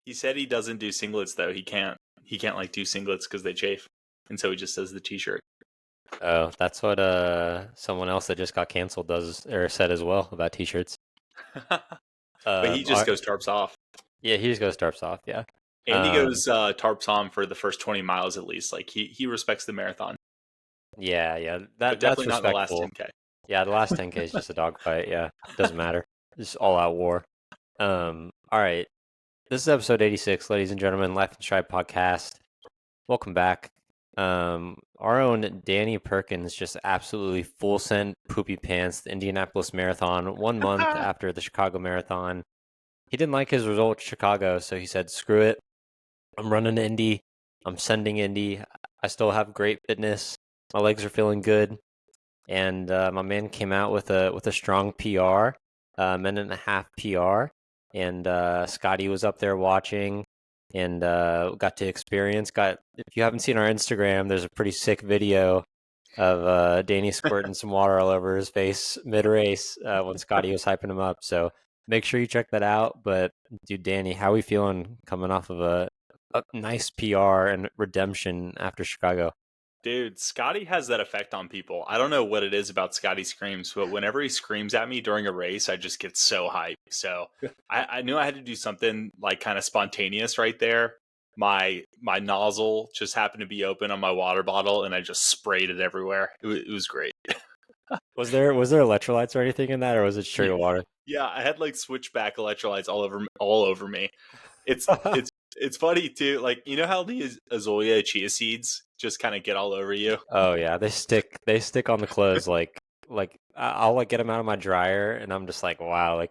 He said he doesn't do singlets though. He can't like do singlets because they chafe, and so he just does the t-shirt. Oh, that's what someone else that just got canceled does or said as well about t-shirts. But he just Our, goes tarps off. yeah, he just goes tarps off. Yeah. Andy Um, goes tarps on for the first 20 miles at least. Like he respects the marathon, yeah. but That's definitely not the last respectful. 10K. Yeah, the last 10K is just a dogfight. Yeah, doesn't matter. Just all out war. All right. This is episode 86, ladies and gentlemen, Life and Stride podcast. Welcome back. Our own Danny Perkins just absolutely full sent poopy pants the Indianapolis Marathon 1 month after the Chicago Marathon. He didn't like his result at Chicago, so he said, "Screw it. I'm running Indy. I'm sending Indy. I still have great fitness. My legs are feeling good." And my man came out with a strong PR, minute and a half PR, and Scotty was up there watching, and got to experience. Got If you haven't seen our Instagram, there's a pretty sick video of Danny squirting some water all over his face mid race when Scotty was hyping him up. So make sure you check that out. But dude, Danny, how are we feeling coming off of a nice PR and redemption after Chicago? Dude, Scotty has that effect on people. I don't know what it is about Scotty screams, but whenever he screams at me during a race, I just get so hyped. So I knew I had to do something like kind of spontaneous right there. My nozzle just happened to be open on my water bottle, and I just sprayed it everywhere. It was great. Was there electrolytes or anything in that, or was it Yeah, straight water? yeah. I had like switchback electrolytes all over me. It's funny too. Like you know how the Azoya chia seeds just kind of get all over you. Oh yeah, they stick on the clothes I'll like get them out of my dryer and I'm just like wow, like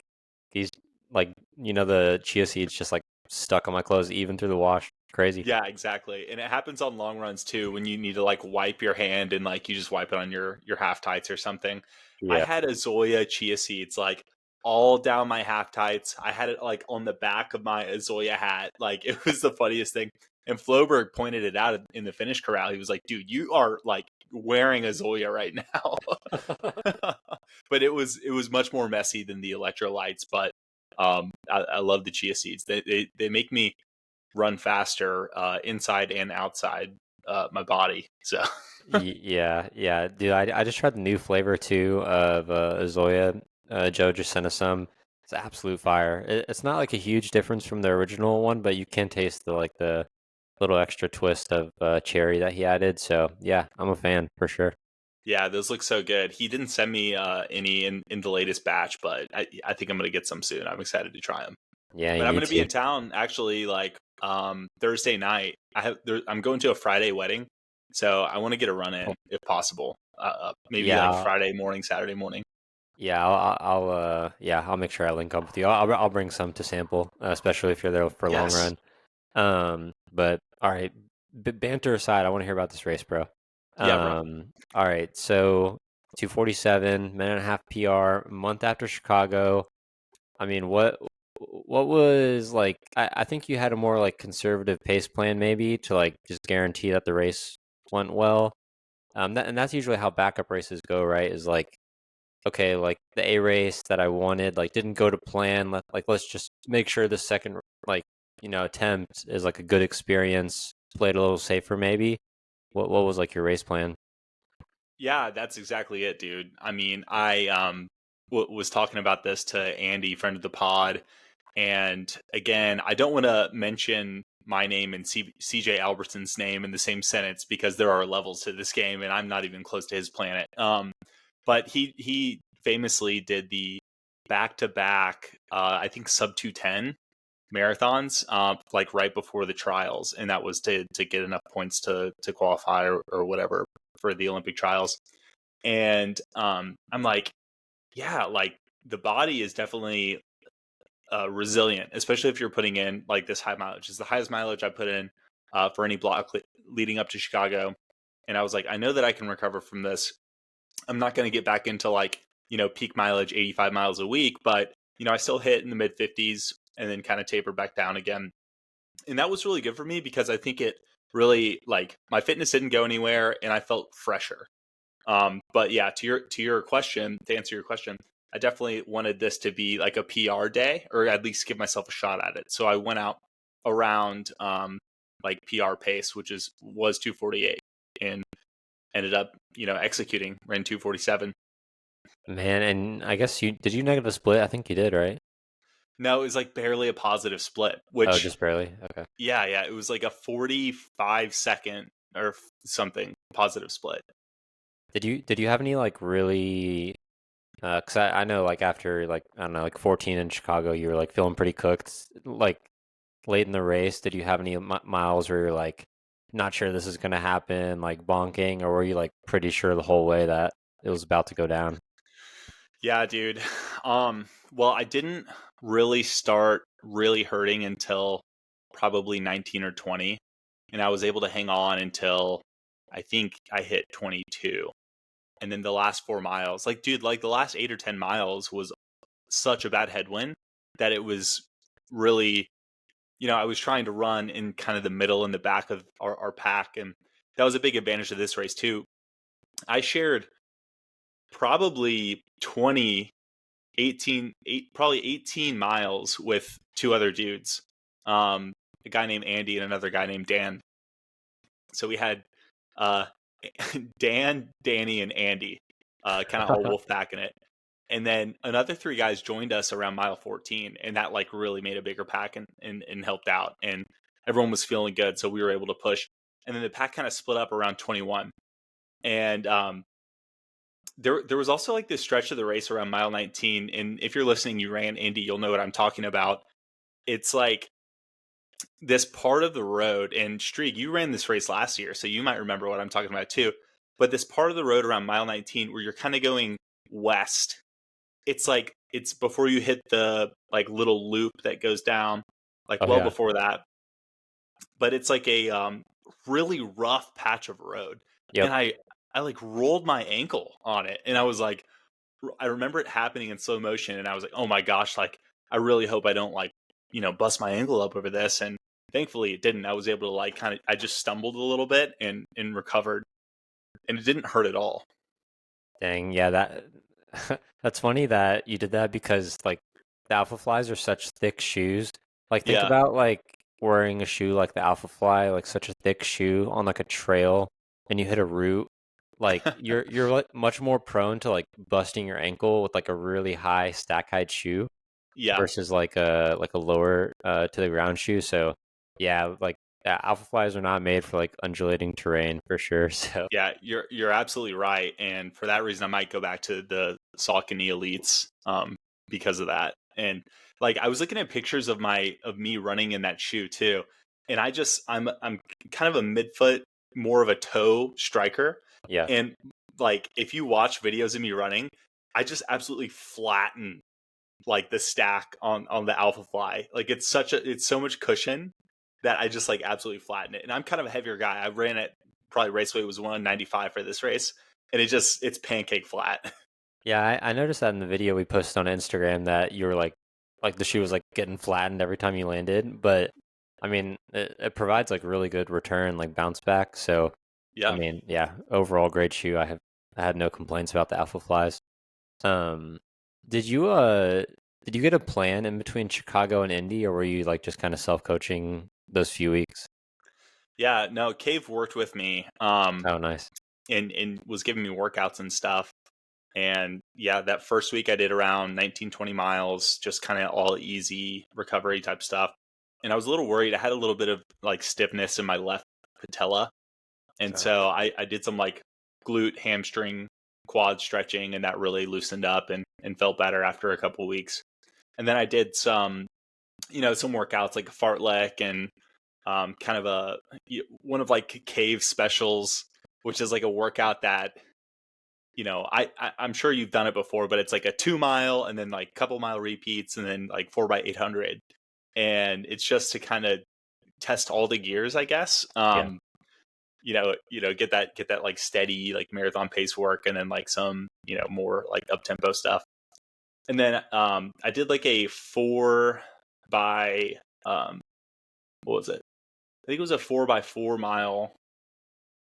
these like the chia seeds just like stuck on my clothes even through the wash. Crazy. Yeah, exactly. And it happens on long runs too when you need to like wipe your hand and like you just wipe it on your half tights or something. I Yeah. had a Zoya chia seeds like all down my half tights. I had it like on the back of my Zoya hat. Like it was the funniest thing. And Floberg pointed it out in the finish corral. He was like, "Dude, you are like wearing a Zoya right now." But it was much more messy than the electrolytes. But I love the chia seeds. They make me run faster inside and outside my body. So Yeah, dude. I just tried the new flavor too of Zoya. Joe just sent us some. It's absolute fire. It's not like a huge difference from the original one, but you can taste the little extra twist of cherry that he added. So yeah, I'm a fan for sure. yeah, those look so good. He didn't send me any in the latest batch, but I think I'm gonna get some soon. I'm excited to try them. Yeah, you But I'm need gonna be to. in town actually like Thursday night. I'm going to a Friday wedding, so I want to get a run in if possible. Maybe like Yeah, Friday morning, Saturday morning. yeah, I'll make sure I link up with you. I'll bring some to sample, especially if you're there for long Yes. run. But all right, banter aside, I want to hear about this race, bro. Yeah, bro. All right, so 247, minute and a half PR, month after Chicago. I mean, what was like? I think you had a more like conservative pace plan, maybe to like just guarantee that the race went well. And that's usually how backup races go, right? Is like okay, like the A race that I wanted, like didn't go to plan. Let's just make sure the second like attempt is like a good experience. Played a little safer, maybe. What was like your race plan? Yeah, that's exactly it, dude. I mean, I was talking about this to Andy, friend of the pod, and again, I don't want to mention my name and CJ Albertson's name in the same sentence because there are levels to this game, and I'm not even close to his planet. But he famously did the back to back, I think sub 210 marathons, like right before the trials, and that was to get enough points to qualify or whatever for the Olympic trials. And I'm like, yeah, like the body is definitely resilient, especially if you're putting in like this high mileage. It's the highest mileage I put in for any block leading up to Chicago. And I was like, I know that I can recover from this. I'm not going to get back into like, peak mileage 85 miles a week, but, I still hit in the mid 50s and then kind of taper back down again. And that was really good for me because I think it really like my fitness didn't go anywhere and I felt fresher. But yeah, to answer your question, I definitely wanted this to be like a PR day or at least give myself a shot at it. So I went out around like PR pace, which was 2:48, and ended up executing, ran 2:47. Man, and I guess you negative split? I think you did, right? No, it was like barely a positive split, Oh, which just barely. Okay. yeah, it was like a 45-second or something positive split. Did you have any like really? Cause I know like after like I don't know like 14 in Chicago, you were like feeling pretty cooked. Like late in the race, did you have any miles where you're like not sure this is gonna happen, like bonking, or were you like pretty sure the whole way that it was about to go down? Yeah, dude. Well, I didn't really start really hurting until probably 19 or 20, and I was able to hang on until I think I hit 22. And then the last 4 miles, like, dude, like the last 8 or 10 miles was such a bad headwind that it was really, I was trying to run in kind of the middle and the back of our pack. And that was a big advantage of this race, too. I shared probably 20 probably 18 miles with two other dudes, a guy named Andy and another guy named Dan. So we had uh, Dan, Danny, and Andy, kind of all wolf packing it. And then another three guys joined us around mile 14, and that like really made a bigger pack and helped out. And everyone was feeling good, so we were able to push. And then the pack kind of split up around 21. And there was also like this stretch of the race around mile 19. And if you're listening, you ran, Andy, you'll know what I'm talking about. It's like this part of the road, and Streak, you ran this race last year, so you might remember what I'm talking about too. But this part of the road around mile 19 where you're kind of going west, it's like it's before you hit the like little loop that goes down, like Oh well yeah. before that. But it's like a really rough patch of road, and Yep. I like rolled my ankle on it, and I was like, I remember it happening in slow motion, and I was like, oh my gosh, like I really hope I don't like bust my ankle up over this. And thankfully it didn't. I was able to like kind of, I just stumbled a little bit and recovered, and it didn't hurt at all. Dang, yeah, that that's funny that you did that because like the Alpha Flies are such thick shoes. Like think Yeah, about like wearing a shoe like the Alpha Fly, like such a thick shoe on like a trail and you hit a root. Like you're like much more prone to like busting your ankle with like a really high stack height shoe yeah. versus like a lower to the ground shoe. So yeah, like Alpha Flies are not made for like undulating terrain for sure. So Yeah, you're absolutely right, and for that reason, I might go back to the Saucony Elites, because of that. And like, I was looking at pictures of me running in that shoe too, and I'm kind of a midfoot, more of a toe striker, yeah. and like if you watch videos of me running, I just absolutely flatten like the stack on the Alpha Fly. Like it's so much cushion that I just like absolutely flatten it. And I'm kind of a heavier guy. I ran it, probably race weight was 195 for this race, and it's pancake flat. Yeah, I noticed that in the video we posted on Instagram that you were like the shoe was like getting flattened every time you landed. But I mean, it provides like really good return, like bounce back. So I Yeah. mean, yeah, overall great shoe. I had no complaints about the Alpha Flies. Um, did you did you get a plan in between Chicago and Indy, or were you like just kind of self coaching those few weeks? Yeah, no, Cave worked with me, Oh, nice. and was giving me workouts and stuff. And yeah, that first week I did around 19, 20 miles, just kind of all easy recovery type stuff. And I was a little worried. I had a little bit of like stiffness in my left patella. And Oh. so I did some like glute, hamstring, quad stretching, and that really loosened up and felt better after a couple of weeks. And then I did some workouts like a fartlek and kind of one of like Cave specials, which is like a workout that I'm sure you've done it before, but it's like a 2 mile and then like couple mile repeats and then like 4x800, and it's just to kind of test all the gears, I guess. Yeah. Get that like steady like marathon pace work, and then like some more like up tempo stuff. And then I did like a 4 by what was it? I think it was a 4x4 mile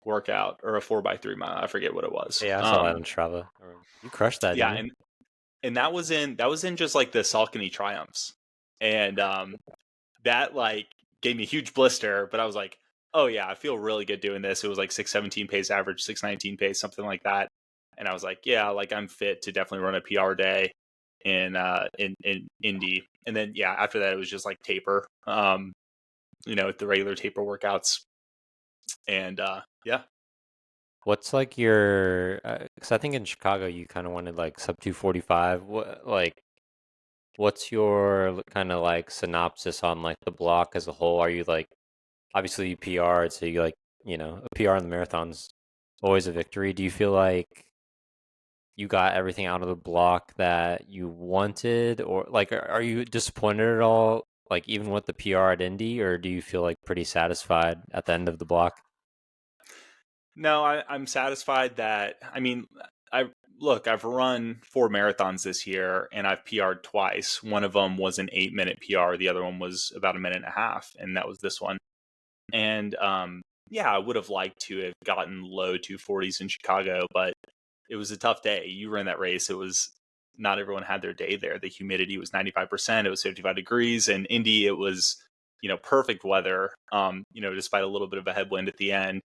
workout or a 4x3 mile. I forget what it was. Yeah, I saw that on Strava. You crushed that, Yeah, didn't you? and that was in just like the Saucony Triumphs, and that like gave me a huge blister, but I was like, oh yeah, I feel really good doing this. It was like 6:17 pace average, 6:19 pace, something like that. And I was like, yeah, like I'm fit to definitely run a PR day in Indy. And then yeah, after that it was just like taper, the regular taper workouts. And yeah. What's like your? Because I think in Chicago you kind of wanted like sub 245. What's your kind of like synopsis on like the block as a whole? Are you like obviously you PR'd, so you like a PR in the marathon's always a victory. Do you feel like you got everything out of the block that you wanted, or like are you disappointed at all? Like even with the PR at Indy, or do you feel like pretty satisfied at the end of the block? No, I'm satisfied that I I've run 4 marathons this year and I've PR'd twice. One of them was an 8-minute PR, the other one was about a minute and a half, and that was this one. And yeah, I would have liked to have gotten low 240s in Chicago, but it was a tough day. You ran that race. It was not everyone had their day there. The humidity was 95%. It was 55 degrees. And Indy, it was, perfect weather. Despite a little bit of a headwind at the end,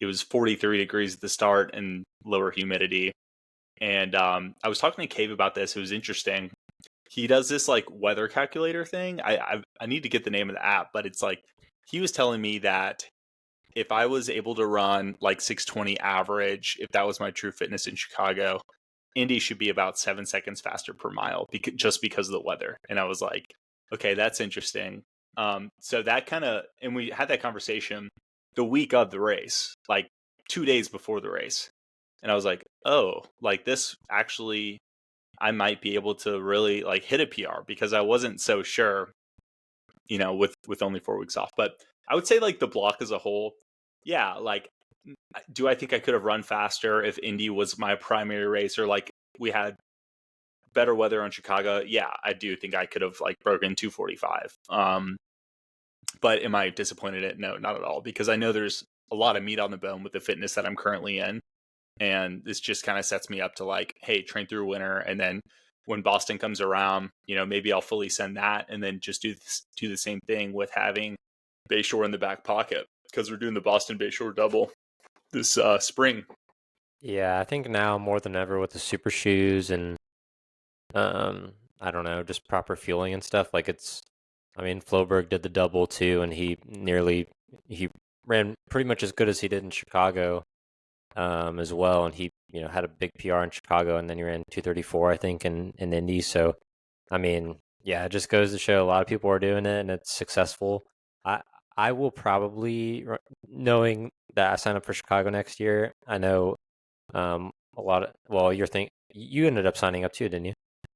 it was 43 degrees at the start and lower humidity. And I was talking to Cave about this. It was interesting. He does this like weather calculator thing. I need to get the name of the app, but it's like he was telling me that if I was able to run like 620 average, if that was my true fitness in Chicago, Indy should be about 7 seconds faster per mile just because of the weather. And I was like, okay, that's interesting. So that and we had that conversation the week of the race, like 2 days before the race. And I was like, oh, like this actually, I might be able to really like hit a PR because I wasn't so sure, with only 4 weeks off. But I would say like the block as a whole, yeah, like do I think I could have run faster if Indy was my primary race or like we had better weather on Chicago? Yeah, I do think I could have like broken 245. But am I disappointed at it? No, not at all, because I know there's a lot of meat on the bone with the fitness that I'm currently in. And this just kind of sets me up to like, hey, train through winter. And then when Boston comes around, maybe I'll fully send that and then just do the same thing with having Bayshore in the back pocket because we're doing the Boston Bayshore double this spring. Yeah, I think now more than ever with the super shoes and I don't know, just proper fueling and stuff. Like I mean, Floberg did the double too, and he ran pretty much as good as he did in Chicago, as well. And he, had a big PR in Chicago, and then he ran 234, I think, in Indy. So, I mean, yeah, it just goes to show a lot of people are doing it, and it's successful. I I will probably, knowing that I sign up for Chicago next year, I know a lot of, well, you ended up signing up too, didn't you?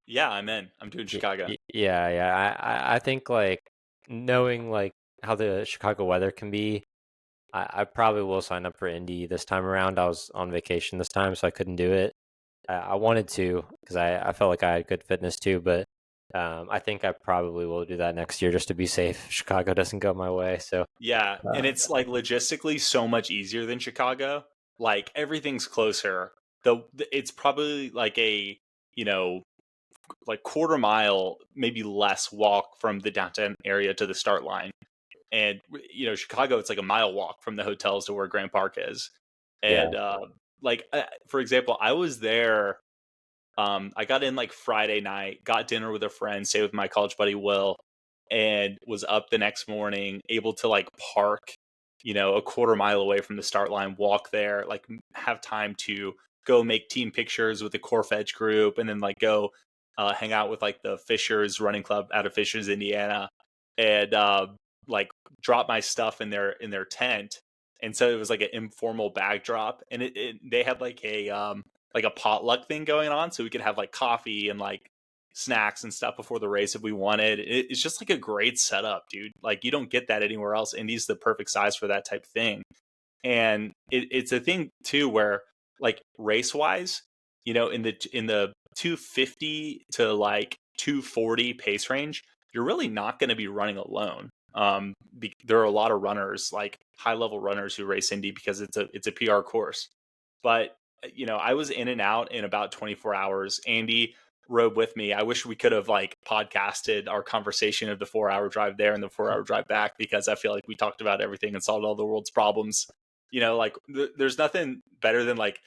Yeah, I'm in. I'm doing Chicago. Yeah, yeah. I think like knowing like how the Chicago weather can be, I probably will sign up for Indy this time around. I was on vacation this time, so I couldn't do it. I wanted to because I felt like I had good fitness too, but I think I probably will do that next year just to be safe. Chicago doesn't go my way, so Yeah, and uh, it's like logistically so much easier than Chicago. Like everything's closer. It's probably like a, you know, like quarter mile, maybe less walk from the downtown area to the start line. And Chicago, it's like a mile walk from the hotels to where Grand Park is. yeah, And for example, I was there. I got in like Friday night, got dinner with a friend, stayed with my college buddy Will, and was up the next morning, able to like park, a quarter mile away from the start line, walk there, like have time to go make team pictures with the Core Fetch group, and then like go hang out with like the Fishers running club out of Fishers, Indiana, and like drop my stuff in their tent. And so it was like an informal bag drop, and they had like a potluck thing going on, so we could have like coffee and like snacks and stuff before the race if we wanted. It's just like a great setup, dude. Like you don't get that anywhere else. Indy's the perfect size for that type of thing. And it's a thing too where like race wise, in the 250 to like 240 pace range, you're really not going to be running alone. There are a lot of runners, like high level runners, who race Indy because it's a PR course. But I was in and out in about 24 hours. Andy rode with me. I wish we could have like podcasted our conversation of the 4 hour drive there and the 4 hour drive back, because I feel like we talked about everything and solved all the world's problems. Like there's nothing better than like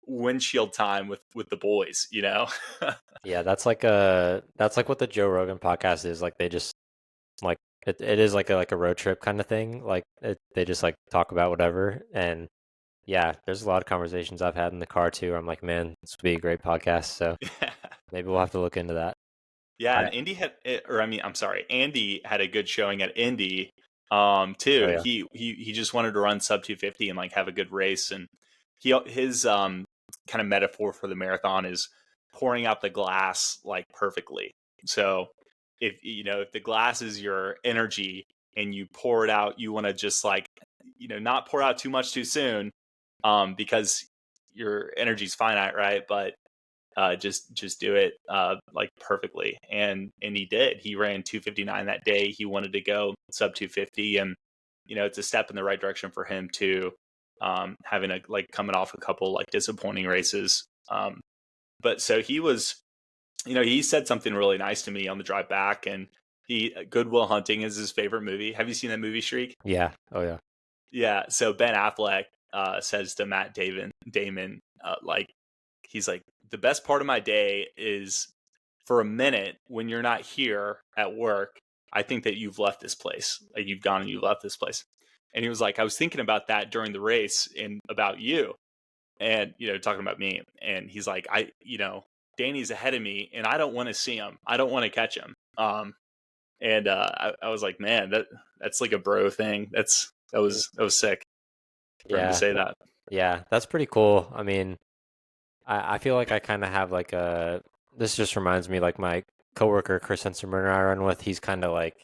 windshield time with the boys. Yeah, that's like what the Joe Rogan podcast is. Like they just like it is like a road trip kind of thing. Like they just like talk about whatever. And yeah, there's a lot of conversations I've had in the car too. Where I'm like, man, this would be a great podcast. So maybe we'll have to look into that. Yeah, I and I'm sorry, Andy had a good showing at Indy, oh too. yeah. He just wanted to run sub 250 and like have a good race, and his kind of metaphor for the marathon is pouring out the glass like perfectly. So if the glass is your energy and you pour it out, you want to just like not pour out too much too soon, because your energy's finite, right? But just do it like perfectly, and he did. He ran 259 that day. He wanted to go sub 250, and it's a step in the right direction for him too. Having a like coming off a couple like disappointing races, but so he was, he said something really nice to me on the drive back, and Goodwill Hunting is his favorite movie. Have you seen that movie, Shriek? Yeah. Oh yeah. Yeah. So Ben Affleck says to Damon, like he's like, the best part of my day is for a minute when you're not here at work, I think that you've left this place. Like you've gone and you've left this place. And he was like, I was thinking about that during the race and about you, and, talking about me. And he's like, Danny's ahead of me and I don't want to see him. I don't want to catch him. And I was like, man, that's like a bro thing. That was sick for him to Yeah. say that. Yeah. That's pretty cool. I mean, I feel like I kind of have like this just reminds me like my coworker Chris Hensterman I run with. He's kind of like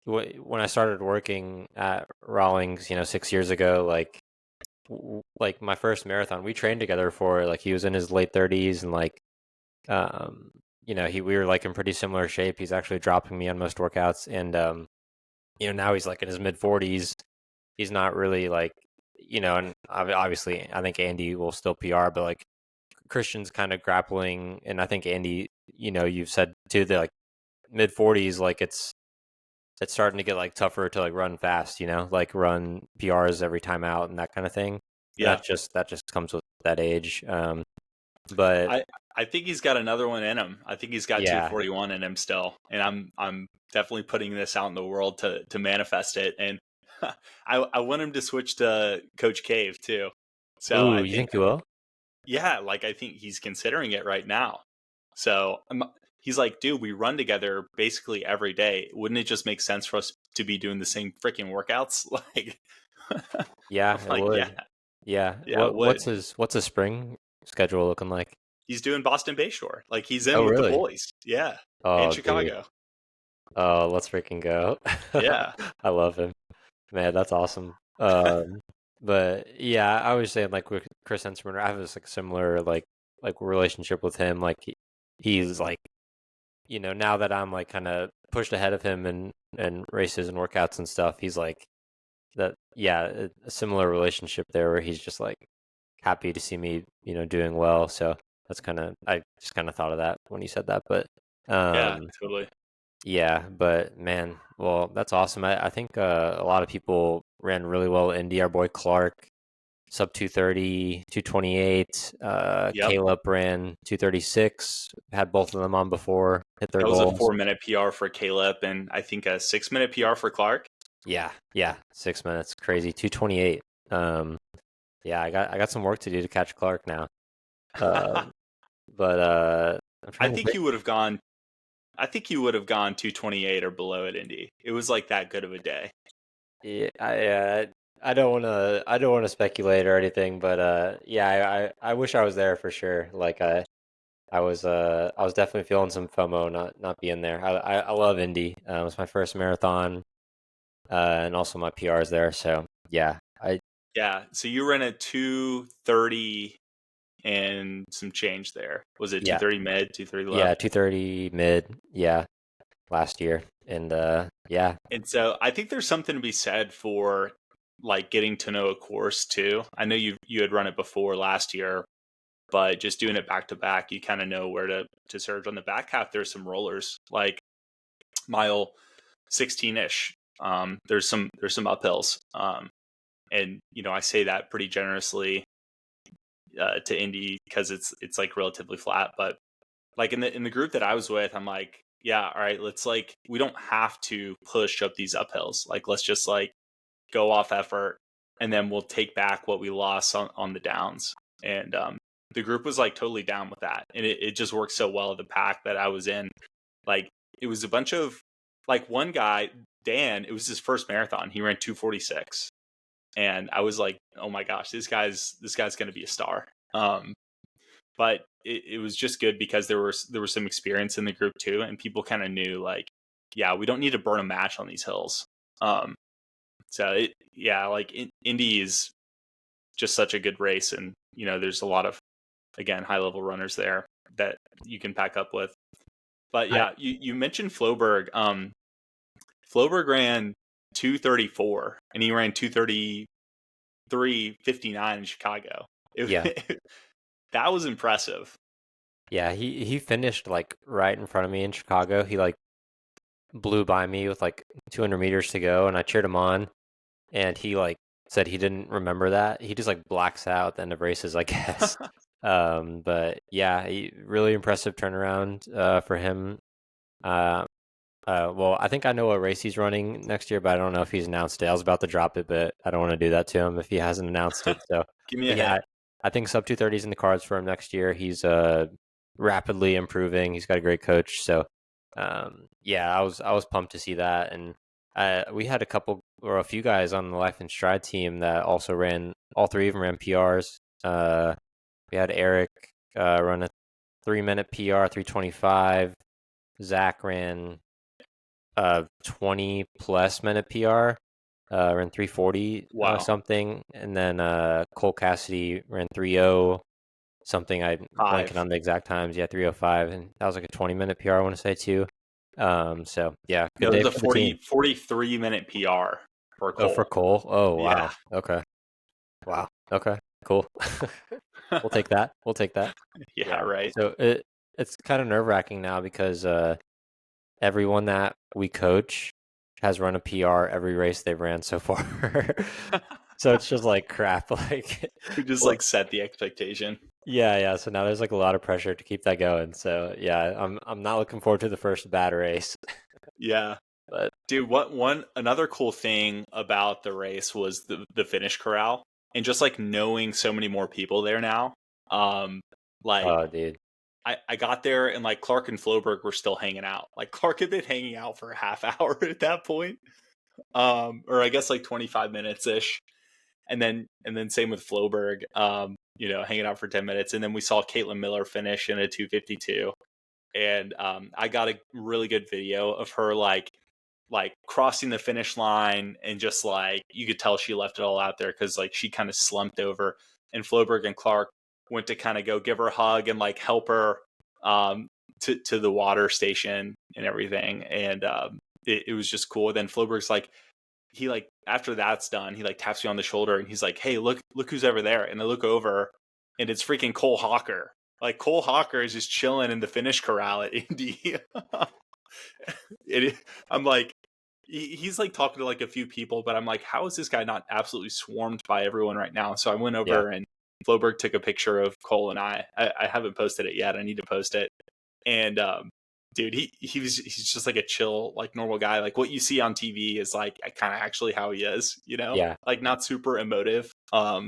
when I started working at Rawlings, 6 years ago, like my first marathon, we trained together for like he was in his late 30s and like we were like in pretty similar shape. He's actually dropping me on most workouts and now he's like in his mid 40s. He's not really like and obviously I think Andy will still PR, but like Christian's kind of grappling, and I think Andy, you've said too that like mid 40s, like it's starting to get like tougher to like run fast, like run PRs every time out and that kind of thing. And Yeah. that just comes with that age. But I think he's got another one in him. I think he's got yeah, 241 in him still, and I'm definitely putting this out in the world to manifest it. And I want him to switch to Coach Cave too. So ooh, I you think, think you will? yeah, like I think he's considering it right now. So he's like, dude, we run together basically every day. Wouldn't it just make sense for us to be doing the same freaking workouts? Like, I'm Yeah, it like, yeah, would. Yeah. yeah, it would. What's his spring schedule looking like? He's doing Boston Bayshore. Like he's in Oh, with the really? boys. Yeah. And Oh, dude. Chicago. Oh, let's freaking go. Yeah. I love him. Man, that's awesome. But yeah, I was saying like with Chris Hensman, I have this like similar like relationship with him. Like he's like, now that I'm like kind of pushed ahead of him and races and workouts and stuff, he's like that. Yeah, a similar relationship there where he's just like happy to see me, doing well. So that's I just kind of thought of that when you said that. But Yeah, um, totally. yeah, but man, well, that's awesome. I think a lot of people ran really well in Indy. Our boy Clark, sub 230, 228. Yep. Caleb ran 236. Had both of them on before, hit their That was a goals. 4 minute PR for Caleb and I think a 6 minute PR for Clark. Yeah, yeah, 6 minutes, crazy. 228. Yeah, I got some work to do to catch Clark now. Um, but I'm I trying to think think. you would have gone I think you would have gone 228 or below at Indy. It was like that good of a day. Yeah, I I don't wanna speculate or anything, but yeah, I wish I was there for sure. Like I was definitely feeling some FOMO not being there. I love Indy. It was my first marathon, and also my PRs there. So yeah, I Yeah. So you ran at 230 and some change there. Was it yeah 230 mid, 230 low? yeah 230 mid, yeah, last year, and yeah And so I think there's something to be said for like getting to know a course too. I know you had run it before last year, but just doing it back to back, you kind of know where to surge. On the back half, there's some rollers, like mile 16-ish. There's some uphills. And I say that pretty generously to Indy because it's like relatively flat, but like in the group that I was with, I'm like, yeah, all right, let's like, we don't have to push up these uphills. Like, let's just like go off effort, and then we'll take back what we lost on the downs. And the group was like totally down with that, and it just worked so well. The pack that I was in, like, it was a bunch of, like, one guy, Dan, it was his first marathon. He ran 2:46, and I was like, oh my gosh, this guy's going to be a star. But it was just good because there was some experience in the group too, and people kind of knew, like, yeah, we don't need to burn a match on these hills. So like Indy is just such a good race, and there's a lot of, again, high level runners there that you can pack up with. But yeah, you mentioned Floberg. Floberg ran 2:34, and he ran 2:33:59 in Chicago. That was impressive. Yeah, he finished like right in front of me in Chicago. He like blew by me with like 200 meters to go, and I cheered him on, and he like said he didn't remember that. He just like blacks out at the end of races, I guess. But yeah, really impressive turnaround for him. Well, I think I know what race he's running next year, but I don't know if he's announced it. I was about to drop it, but I don't want to do that to him if he hasn't announced it. So, Give me a hit. I think sub 230 is in the cards for him next year. He's rapidly improving. He's got a great coach. So, yeah, I was pumped to see that. And we had a few guys on the Life and Stride team that also ran. All three of them ran PRs. We had Eric run a 3-minute PR, 3:25. Zach ran 20 plus minute PR, ran 3:40 something, and then Cole Cassidy ran 3:0 something. I'm blanking on the exact times. Yeah, 3:05, and that was like a 20-minute PR, I want to say too. So yeah, good day. It was a 43-minute PR for Cole. Oh, for Cole. Oh wow. Yeah. Okay. Wow. Okay. Cool. We'll take that. Yeah. Right. So it's kind of nerve-wracking now because everyone that we coach has run a PR every race they've ran so far. So it's just like crap. Like, we just like set the expectation. Yeah. So now there's like a lot of pressure to keep that going. So yeah, I'm not looking forward to the first bad race. Yeah. But dude, another cool thing about the race was the finish corral, and just like knowing so many more people there now. Oh dude. I got there, and like Clark and Floberg were still hanging out. Like, Clark had been hanging out for a half hour at that point. Or I guess like 25 minutes ish. And then same with Floberg, hanging out for 10 minutes. And then we saw Caitlin Miller finish in a 2:52. And I got a really good video of her like crossing the finish line, and just like, you could tell she left it all out there because like she kind of slumped over, and Floberg and Clark went to kind of go give her a hug and like help her to the water station and everything. And it was just cool. Then Floberg's like, he like, after that's done, he like taps me on the shoulder, and he's like, hey, look who's over there. And I look over, and it's freaking Cole Hawker. Like, Cole Hawker is just chilling in the finish corral at Indy. I'm like, he's like talking to like a few people, but I'm like, how is this guy not absolutely swarmed by everyone right now? So I went over, and Floberg took a picture of Cole and I haven't posted it yet. I need to post it. And dude, he's just like a chill, like normal guy. Like what you see on TV is like kind of actually how he is, like not super emotive. But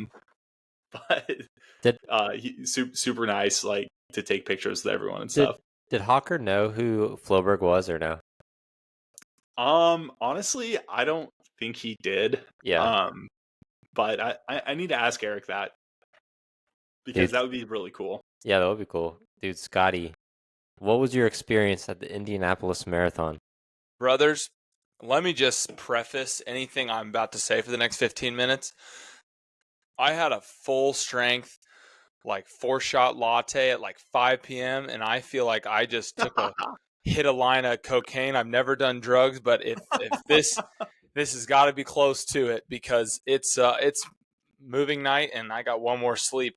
he's super nice, like to take pictures with everyone and stuff. Did Hawker know who Floberg was or no? Honestly, I don't think he did. Yeah. But I need to ask Eric that, because that would be really cool. Yeah, that would be cool. Dude, Scotty, what was your experience at the Indianapolis Marathon? Brothers, let me just preface anything I'm about to say for the next 15 minutes. I had a full strength, like 4-shot latte at like 5 p.m. and I feel like I just hit a line of cocaine. I've never done drugs, but if this has got to be close to it, because it's moving night and I got one more sleep.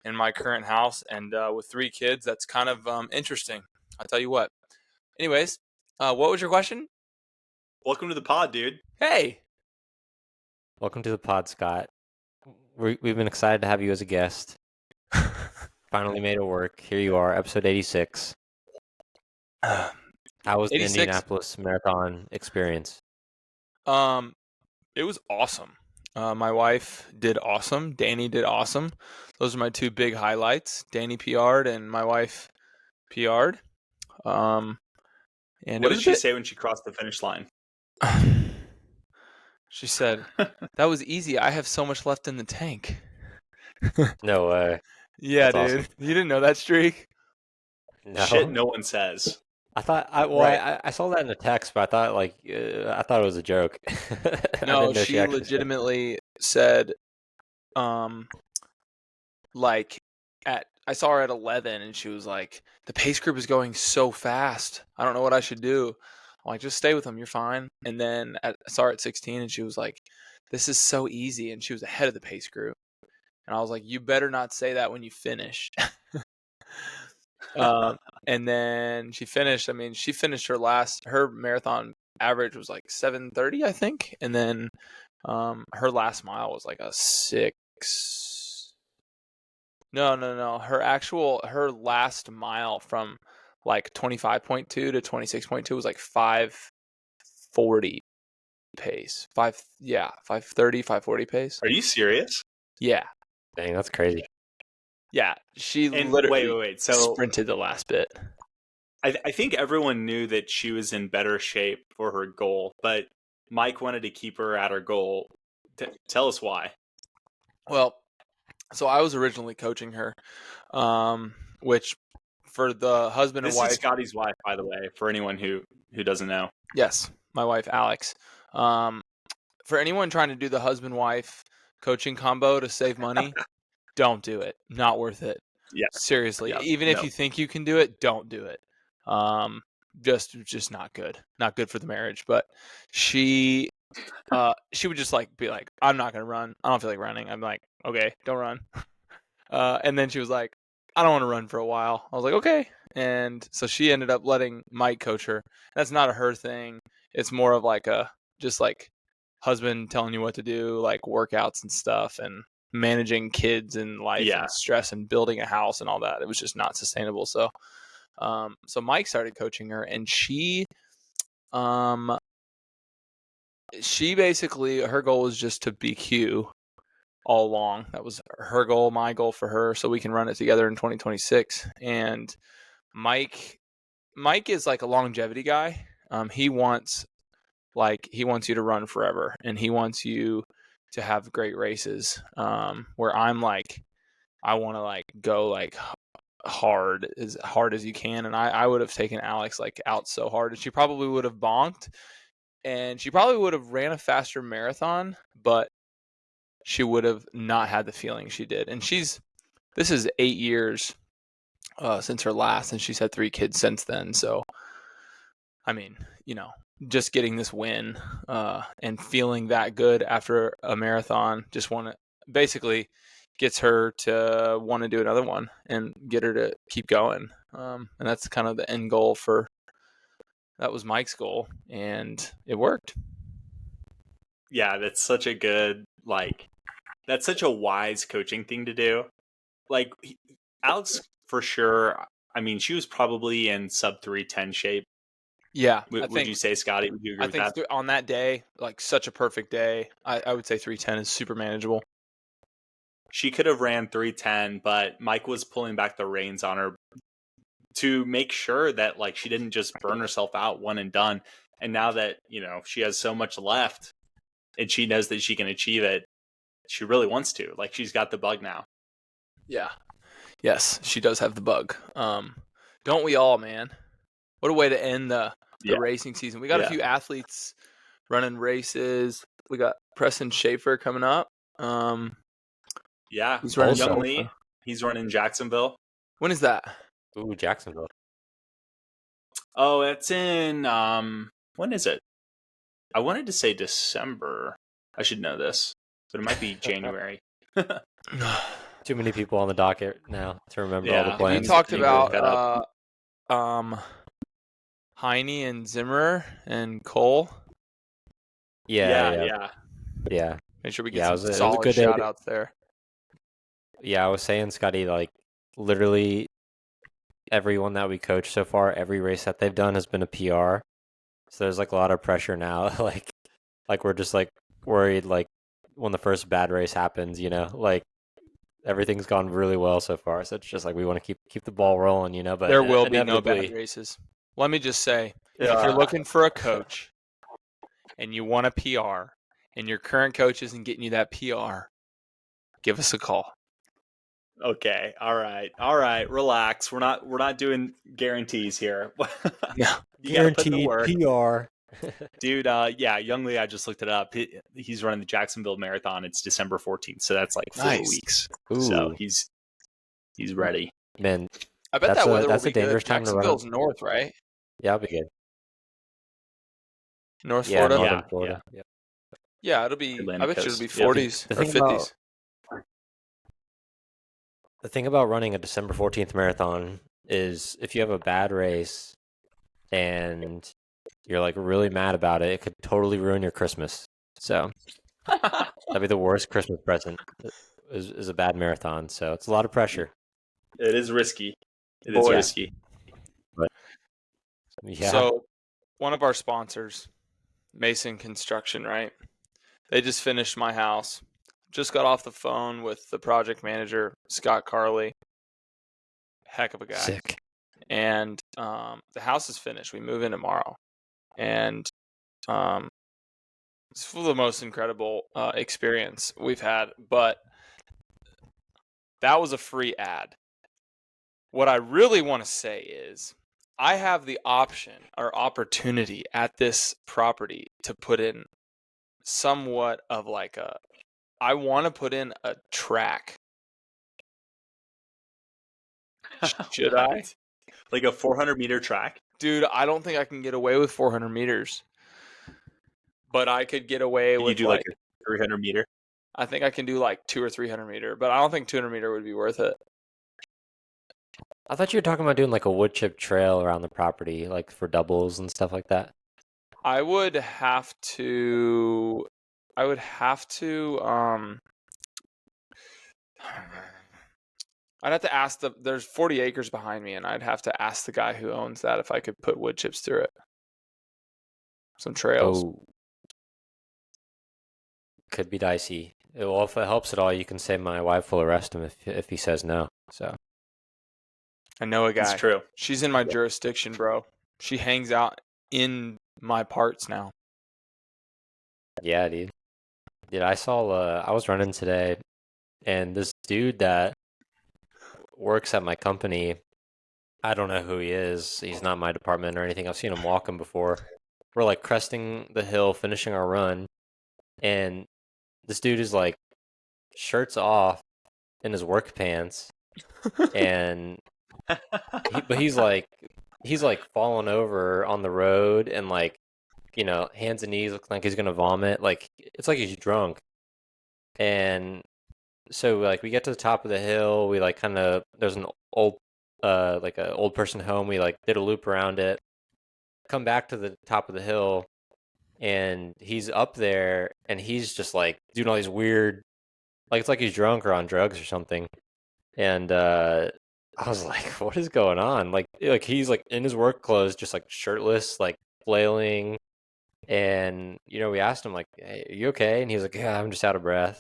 in my current house, and with 3 kids, that's kind of interesting. I'll tell you what. Anyways, what was your question? Welcome to the pod, dude. Hey. Welcome to the pod, Scott. We've been excited to have you as a guest. Finally made it work. Here you are, episode 86. How was the 86. Indianapolis Marathon experience? It was awesome. My wife did awesome. Danny did awesome. Those are my 2 big highlights. Danny PR'd and my wife PR'd. And What did she say when she crossed the finish line? She said, "That was easy. I have so much left in the tank." No way. Yeah, That's dude. awesome. You didn't know that streak? No. Shit, no one says. I thought Right. I saw that in the text, but I thought I thought it was a joke. I No, didn't know she actually said it. legitimately said, like I saw her at 11, and she was like, "The pace group is going so fast. I don't know what I should do." I'm like, "Just stay with them. You're fine." And then I saw her at 16, and she was like, "This is so easy," and she was ahead of the pace group. And I was like, "You better not say that when you finish." And then she finished. I mean, she finished her marathon average was like 7:30, I think. And then her last mile was like a 6. No. Her last mile from like 25.2 to 26.2 was like 5:40 pace. 5:30, 5:40 pace. Are you serious? Yeah. Dang, that's crazy. Yeah, she And literally wait. So sprinted the last bit. I think everyone knew that she was in better shape for her goal, but Mike wanted to keep her at her goal. Tell us why. Well, so I was originally coaching her, which for the husband and This wife. is Scotty's wife, by the way, for anyone who doesn't know. Yes, my wife Alex. For anyone trying to do the husband-wife coaching combo to save money, don't do it. Not worth it. Yeah. Seriously, Yeah, even if you think you can do it, don't do it. Just not good. Not good for the marriage. But she would just like be like, "I'm not gonna run. I don't feel like running." I'm like, "Okay, don't run." And then she was like, "I don't want to run for a while." I was like, "Okay." And so she ended up letting Mike coach her. That's not a her thing. It's more of like a just like husband telling you what to do, like workouts and stuff, and managing kids and life Yeah. and stress and building a house and all that. It was just not sustainable. So, so Mike started coaching her, and she basically, her goal was just to BQ all along. That was her goal, my goal for her, so we can run it together in 2026. And Mike is like a longevity guy. He wants you to run forever, and he wants you to have great races. Where I'm like, I want to like go like hard as you can, and I would have taken Alex like out so hard, and she probably would have bonked, and she probably would have ran a faster marathon, but she would have not had the feeling she did. And this is 8 years since her last, and she's had 3 kids since then. So, I mean, just getting this win and feeling that good after a marathon basically gets her to want to do another one and get her to keep going. And that's kind of the end goal that was Mike's goal, and it worked. Yeah, that's such a good, that's such a wise coaching thing to do. Like, Alex, for sure, I mean, she was probably in sub 3:10 shape. Yeah. Would you say, Scotty? Would you agree with that? On that day, like such a perfect day, I would say 3:10 is super manageable. She could have ran 3:10, but Mike was pulling back the reins on her to make sure that like she didn't just burn herself out one and done. And now that, she has so much left and she knows that she can achieve it, she really wants to. Like, she's got the bug now. Yeah. Yes, she does have the bug. Don't we all, man? What a way to end the racing season. We got a few athletes running races. We got Preston Schaefer coming up. Yeah, he's running Young Lee. He's running Jacksonville. When is that? Ooh, Jacksonville. Oh, it's in when is it? I wanted to say December. I should know this, but it might be January. Too many people on the docket now to remember all the Yeah, plans. We talked need to look that about Heine and Zimmer and Cole. Yeah. Make sure we get Yeah, some it was a solid good day. shout outs there. Yeah, I was saying, Scotty, like literally everyone that we coached so far, every race that they've done has been a PR. So there's like a lot of pressure now. like we're just like worried like when the first bad race happens, like everything's gone really well so far. So it's just like we want to keep the ball rolling, but There will be no bad inevitably, races. Let me just say, Yeah. if you're looking for a coach and you want a PR and your current coach isn't getting you that PR, give us a call. Okay. All right. Relax. We're not doing guarantees here. No. You gotta put in the guaranteed work. PR. Dude, yeah, Young Lee, I just looked it up. He's running the Jacksonville Marathon. It's December 14th, so that's like 4 Nice. weeks. Ooh, So he's ready. man, I bet That's that a- weather that's will a be dangerous good. time to run. Jacksonville's north, right? yeah, I'll be good. North Yeah, Florida. northern Yeah, Florida. Yeah. Yeah, it'll be. Atlantic I bet you coast. it'll be Yeah. 40s The or thing 50s. The thing about running a December 14th marathon is if you have a bad race and you're like really mad about it, it could totally ruin your Christmas. So that'd be the worst Christmas present is a bad marathon. So it's a lot of pressure. It is risky. It is Boy. risky. But yeah. So, one of our sponsors, Mason Construction, right? They just finished my house. Just got off the phone with the project manager, Scott Carley. Heck of a guy. Sick. And the house is finished. We move in tomorrow. And it's the most incredible experience we've had. But that was a free ad. What I really want to say is I have the option or opportunity at this property to put in somewhat of like I want to put in a track. Should I? What? Like a 400-meter track? Dude, I don't think I can get away with 400 meters. But I could get away You with do like a 300-meter? I think I can do like 200 or 300 meter, but I don't think 200 meter would be worth it. I thought you were talking about doing like a wood chip trail around the property, like for doubles and stuff like that. I would have to I'd have to ask there's 40 acres behind me, and I'd have to ask the guy who owns that if I could put wood chips through it. Some trails. Oh, could be dicey. Well, if it helps at all, you can say my wife will arrest him if he says no. So I know a guy. It's true. She's in my jurisdiction, bro. She hangs out in my parts now. yeah, dude. I saw. I was running today, and this dude that works at my company. I don't know who he is. He's not my department or anything. I've seen him walking before. We're like cresting the hill, finishing our run, and this dude is like shirts off in his work pants, and he's like falling over on the road and like hands and knees, looking like he's gonna vomit. Like it's like he's drunk. And so like we get to the top of the hill, we like kind of there's an old like an old person home. We like did a loop around it, come back to the top of the hill, and he's up there and he's just like doing all these weird, like it's like he's drunk or on drugs or something. And I was like, what is going on? Like he's like in his work clothes, just like shirtless, like flailing. And we asked him like, hey, are you okay? And he was like, yeah, I'm just out of breath.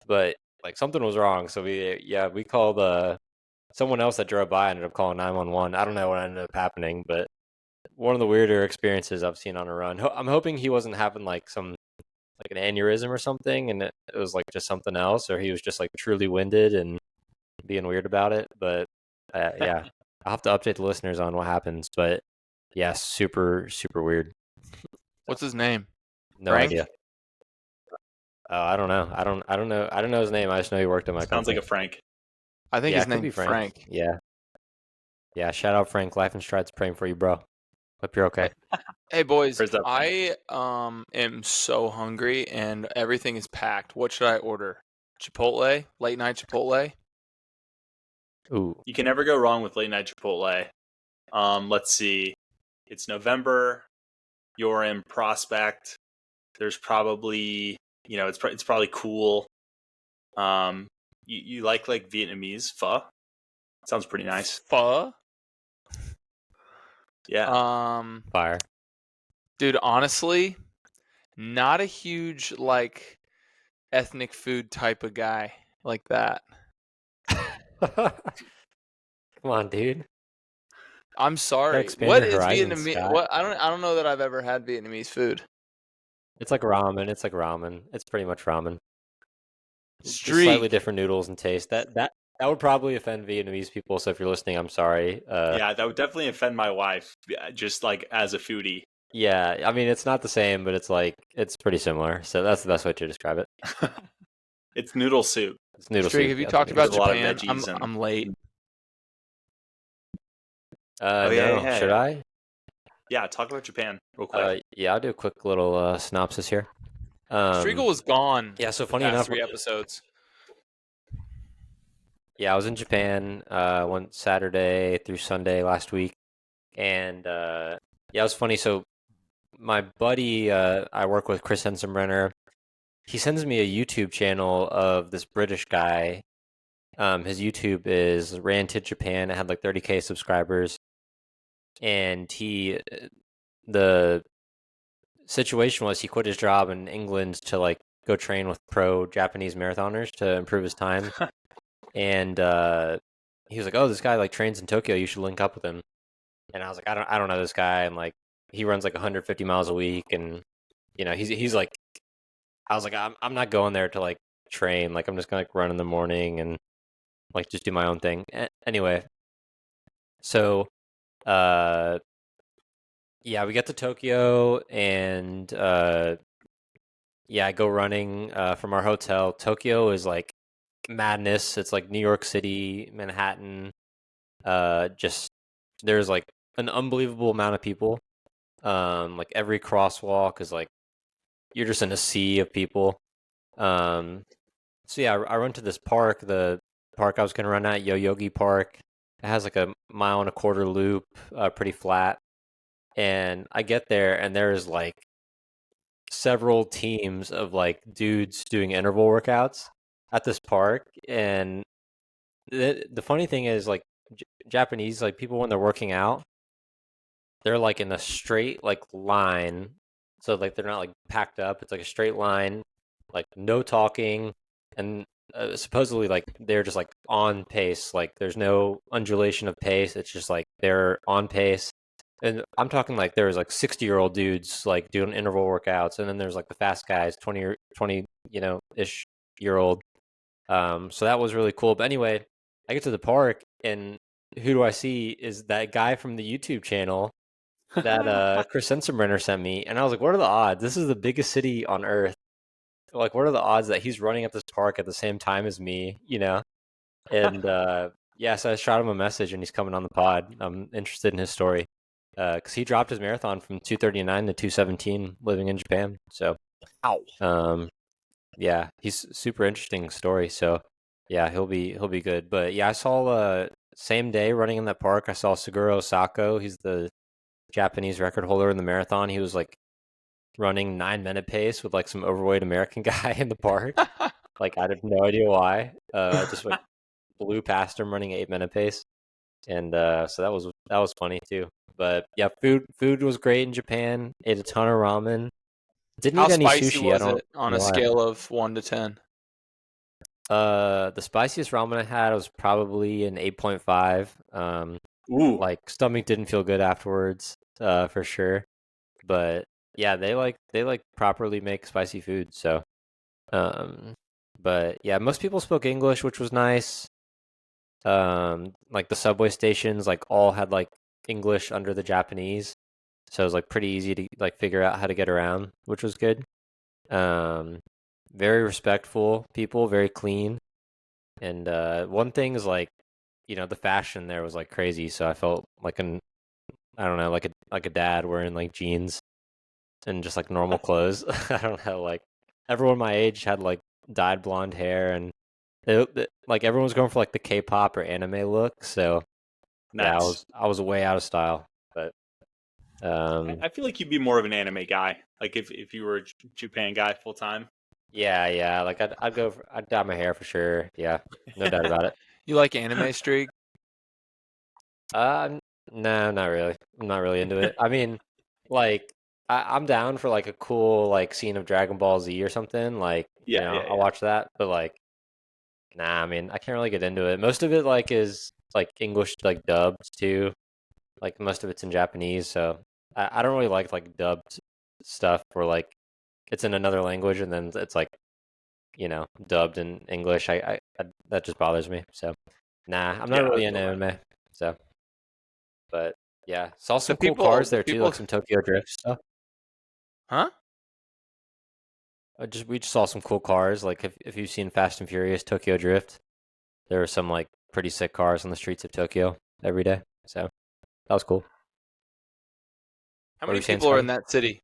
But like something was wrong. So we called someone else that drove by, ended up calling 911. I don't know what ended up happening, but one of the weirder experiences I've seen on a run. I'm hoping he wasn't having like some like an aneurysm or something, and it was like just something else, or he was just like truly winded and being weird about it. But yeah, I'll have to update the listeners on what happens. But yeah, super super weird. What's his name? No Frank? idea. Oh, I don't know. I don't know. I don't know his name. I just know he worked at my Sounds company. like a Frank. I think Yeah, his it could be name's Frank. Frank. Yeah. Yeah, shout out Frank. Life and Strides praying for you, bro. Hope you're okay. Hey boys, Prayers up, I am so hungry and everything is packed. What should I order? Chipotle? Late night Chipotle? Ooh. You can never go wrong with late night Chipotle. Let's see. It's November. You're in Prospect. There's probably, it's probably cool. You like Vietnamese pho? Sounds pretty nice. Pho? Yeah. Fire. Dude, honestly, not a huge ethnic food type of guy like that. Come on, dude. I'm Gotta sorry. expand What your is horizons, Vietnamese? Scott. What I don't know that I've ever had Vietnamese food. It's like ramen. It's like ramen. It's pretty much ramen. Just slightly Streak. different noodles and taste. That would probably offend Vietnamese people. So if you're listening, I'm sorry. Yeah, that would definitely offend my wife, just as a foodie. Yeah, I mean it's not the same, but it's pretty similar. So that's the best way to describe it. It's noodle soup. It's noodle Streak, soup. have you Yeah, talked noodle about There's a lot of Japan? veggies and- I'm late. Oh, no, yeah. should I? Yeah, talk about Japan real quick. Yeah, I'll do a quick little synopsis here. Striegel was gone. Yeah, so the funny past enough, 3 episodes. yeah, I was in Japan one Saturday through Sunday last week, and yeah, it was funny. So my buddy I work with, Chris Hensenbrenner, he sends me a YouTube channel of this British guy. His YouTube is Ran to Japan. It had like 30K subscribers, and the situation was he quit his job in England to go train with pro Japanese marathoners to improve his time. And he was like, "Oh, this guy trains in Tokyo. You should link up with him." And I was like, "I don't know this guy." And he runs 150 miles a week, and he's like, I was like, I'm not going there to train. I'm just gonna run in the morning and just do my own thing. Anyway, so yeah, we get to Tokyo, and yeah, I go running from our hotel. Tokyo is madness. It's like New York City, Manhattan. Just there's an unbelievable amount of people. Every crosswalk is you're just in a sea of people. So yeah, I run to this park. The park I was gonna run at, Yoyogi Park. It has a 1.25 mile loop, pretty flat. And I get there, and there's several teams of dudes doing interval workouts at this park. And the funny thing is Japanese people, when they're working out, they're in a straight line, so they're not packed up. It's a straight line, no talking, and supposedly they're just on pace. There's no undulation of pace. It's just they're on pace. And I'm talking there's 60-year-old dudes doing interval workouts, and then there's the fast guys, 20 ish year old. So that was really cool. But anyway, I get to the park, and who do I see is that guy from the YouTube channel that Chris Sensenbrenner sent me. And I was like, what are the odds? This is the biggest city on earth. What are the odds that he's running at this park at the same time as me, And yeah, so I shot him a message, and he's coming on the pod. I'm interested in his story because he dropped his marathon from 2:39 to 2:17 living in Japan. So, yeah, he's super interesting story. So, yeah, he'll be good. But yeah, I saw same day running in that park, I saw Suguro Sako. He's the Japanese record holder in the marathon. He was running 9-minute pace with some overweight American guy in the park. I had no idea why. I just blew past him running 8-minute pace, and so that was funny too. But yeah, food was great in Japan. Ate a ton of ramen. Didn't How eat any spicy sushi. was it on a scale of 1 to 10? The spiciest ramen I had was probably an 8.5. Ooh. Stomach didn't feel good afterwards, for sure. But yeah, they properly make spicy food. So, but yeah, most people spoke English, which was nice. The subway stations all had English under the Japanese, so it was pretty easy to figure out how to get around, which was good. Very respectful people, very clean. And one thing is the fashion there was crazy, so I felt I don't know, like a dad wearing jeans and just normal clothes. I don't know, everyone my age had dyed blonde hair, and like everyone was going for like the K-pop or anime look. So yeah, Nice. I was way out of style. But I feel like you'd be more of an anime guy. Like if you were a Japan guy full time. yeah, like I'd dye my hair for sure. Yeah, no doubt about it. You like anime streak? Uh, no, not really. I'm not really into it. I mean, like I'm down for like a cool like scene of Dragon Ball Z or something. Like, Yeah, yeah, I'll yeah. watch that. But like, nah, I mean, I can't really get into it. Most of it like is like English like dubbed too. Like most of it's in Japanese, so I don't really like dubbed stuff where like it's in another language and then it's like dubbed in English. I that just bothers me. So nah, I'm not Yeah, I really into feel that. anime. So, but yeah, saw The some cool cars the there too, people, like some Tokyo Drift stuff. huh? We just saw some cool cars. Like if you've seen Fast and Furious Tokyo Drift, there were some like pretty sick cars on the streets of Tokyo every day. So that was cool. How What were many you saying, people are in Scotty? that city?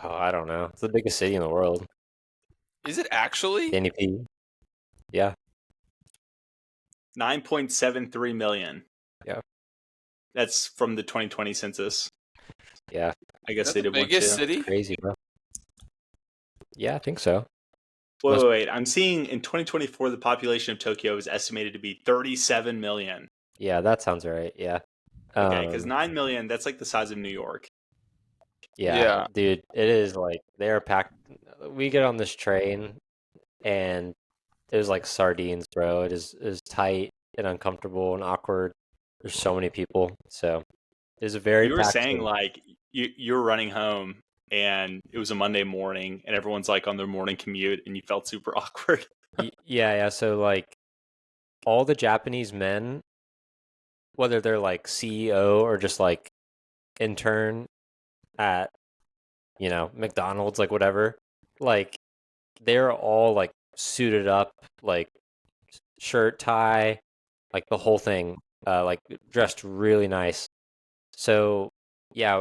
Oh, I don't know. It's the biggest city in the world. Is it actually? Danny P. Yeah, 9.73 million. yeah, That's from the 2020 census. yeah. I Is guess that they the did one biggest too. city? Crazy, bro. Yeah, I think so. Wait, Most, wait, wait. I'm seeing in 2024 the population of Tokyo is estimated to be 37 million. yeah, that sounds right. Yeah. Okay, because Um, 9 million, that's like the size of New York. yeah, Yeah. dude, it is like they're packed. We get on this train and it was like sardines, bro. It is tight and uncomfortable and awkward. There's so many people, so it's a very You were packed saying city. like you were running home and it was a Monday morning and everyone's like on their morning commute and you felt super awkward. Yeah. So like all the Japanese men, whether they're like CEO or just like intern at McDonald's, like whatever, like they're all like suited up, like shirt, tie, like the whole thing, like dressed really nice. So yeah,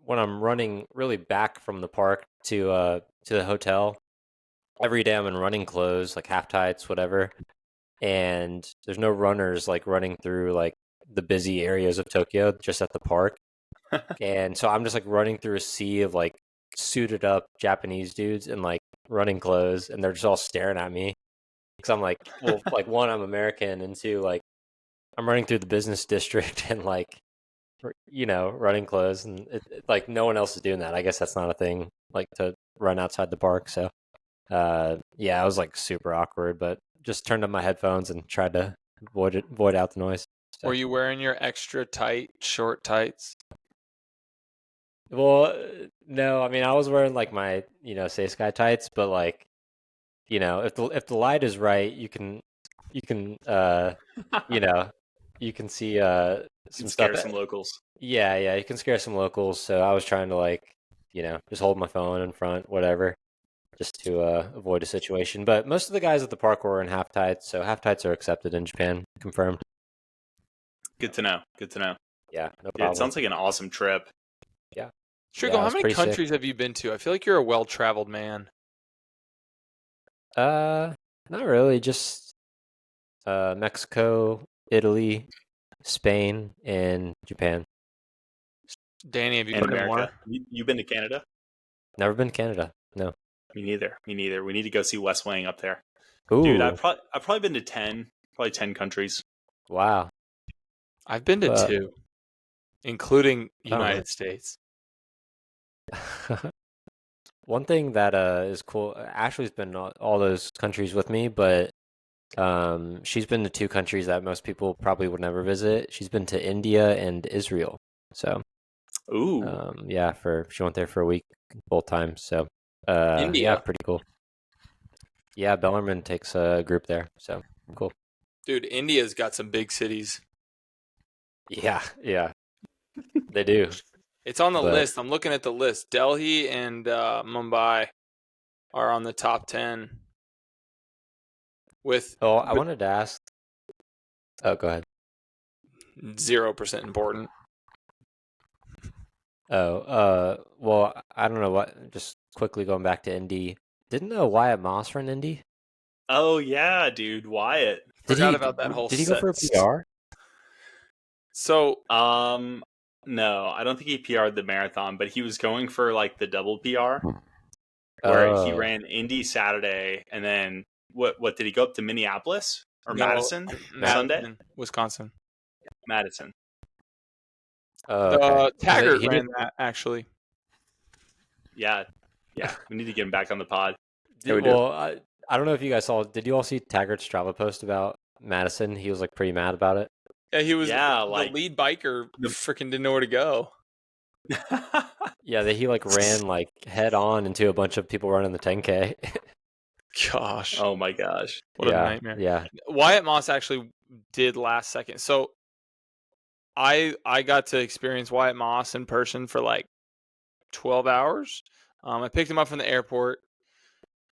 when I'm running really back from the park to the hotel, every day I'm in running clothes, like half tights, whatever. And there's no runners like running through like the busy areas of Tokyo, just at the park. And so I'm just like running through a sea of like suited up Japanese dudes in like running clothes, and they're just all staring at me because I'm like, well, like one, I'm American, and two, like I'm running through the business district and like running clothes, and like no one else is doing that. I guess that's not a thing, like to run outside the park. So, yeah, I was like super awkward, but just turned on my headphones and tried to void out the noise. So, Were you wearing your extra tight short tights? well, no, I mean I was wearing like my Say Sky tights, but like if the light is right, you can you know you can see And some stuff. scare some locals. Yeah, you can scare some locals. So I was trying to like, just hold my phone in front, whatever, just to avoid a situation. But most of the guys at the park were in half tights, so half tights are accepted in Japan, confirmed. Good to know. Good to know. Yeah, no Yeah, it problem. sounds like an awesome trip. Yeah, Strigo, yeah, it how was many pretty sick. countries have you been to? I feel like you're a well-traveled man. Uh, Not really, just Mexico, Italy, Spain, and Japan. Danny, have you And been to America. more? You been to Canada? Never been to Canada. No. Me neither. Me neither. We need to go see West Wing up there. Dude, Ooh, I've probably been to 10, probably 10 countries. wow. I've been to Uh, two, including oh, nice. United States. One thing that is cool. Ashley's been all those countries with me, but she's been to two countries that most people probably would never visit. She's been to India and Israel. So, Ooh. yeah, for she went there for a week both times. So, yeah, India. pretty cool. Yeah, Bellarmine takes a group there. So, cool. Dude, India's got some big cities. Yeah, they do. It's on the But list. I'm looking at the list. Delhi and Mumbai are on the top 10 with I wanted to ask. Oh, go ahead. 0% important. Oh, well, I don't know what. Just quickly going back to Indy. Didn't Wyatt Moss run Indy? Oh yeah, dude, Wyatt. Forgot about that whole Did he go for a set. PR? So No, I don't think he PR'd the marathon, but he was going for like the double PR where he ran Indy Saturday and then what did he go up to Minneapolis or no, Madison Madison, Sunday? Wisconsin. Madison. Okay. Taggart He ran did- that actually. Yeah. We need to get him back on the pod. Yeah, we do. Well, I don't know if you guys saw. Did you all see Taggart's Strava post about Madison? He was like pretty mad about it. Yeah, he was Yeah, the like lead biker. Freaking didn't know where to go. Yeah, that he like ran like head on into a bunch of people running the 10K. Gosh, Oh my gosh. what a nightmare. Yeah. Wyatt Moss actually did last second. So I got to experience Wyatt Moss in person for like 12 hours. I picked him up from the airport,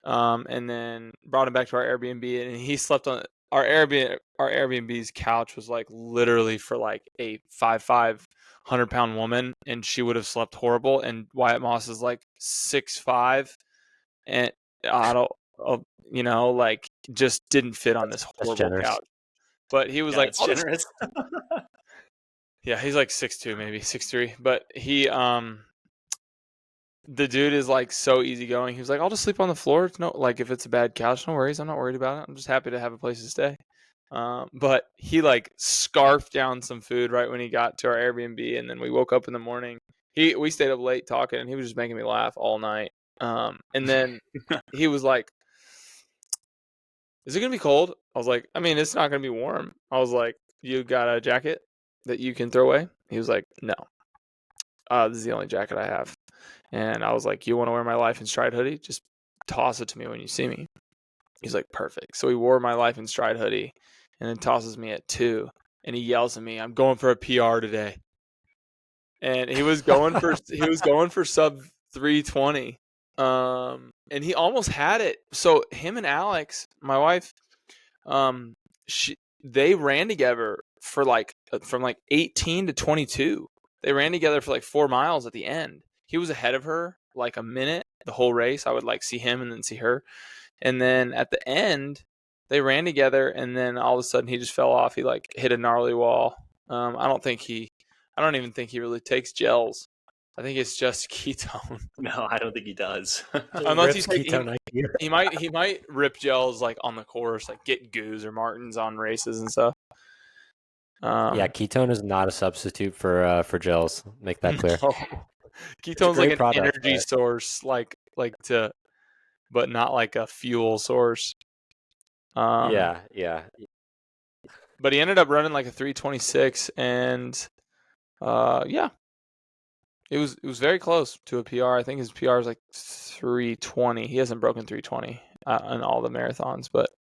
and then brought him back to our Airbnb, and he slept on our Airbnb. Our Airbnb's couch was like literally for like a 5'5", 100-pound woman, and she would have slept horrible. And Wyatt Moss is like 6'5", and I don't, like just didn't fit on this horrible generous. couch. But he was Yeah, like, it's generous. yeah, he's like 6'2", maybe 6'3", but he the dude is like so easygoing. He was like, I'll just sleep on the floor. It's no, like if it's a bad couch, no worries. I'm not worried about it. I'm just happy to have a place to stay. But he like scarfed down some food right when he got to our Airbnb, and then we woke up in the morning. We stayed up late talking, and he was just making me laugh all night. And then he was like, "Is it gonna be cold?" I was like, "I mean, it's not gonna be warm." I was like, "You got a jacket that you can throw away?" He was like, "No, this is the only jacket I have." And I was like, "You want to wear my Life in Stride hoodie? Just toss it to me when you see me." He's like, "Perfect." So he wore my Life in Stride hoodie and then tosses me at 2. And he yells at me, "I'm going for a PR today." And he was going for sub 320. And he almost had it. So him and Alex, my wife, they ran together for like from like 18 to 22. They ran together for like 4 miles at the end. He was ahead of her like a minute the whole race. I would like see him and then see her. And then at the end, they ran together, and then all of a sudden he just fell off. He like hit a gnarly wall. I don't even think he really takes gels. I think it's just ketone. No, I don't think he does. Unless he's ketone IQ. he might rip gels like on the course, like get Goose or Martins on races and stuff. Yeah, ketone is not a substitute for gels. Make that clear. No. Ketone's like an product, energy source, but not like a fuel source. Yeah. But he ended up running like a 326, and yeah, it was very close to a PR. I think his PR is like 320. He hasn't broken 320 in all the marathons, but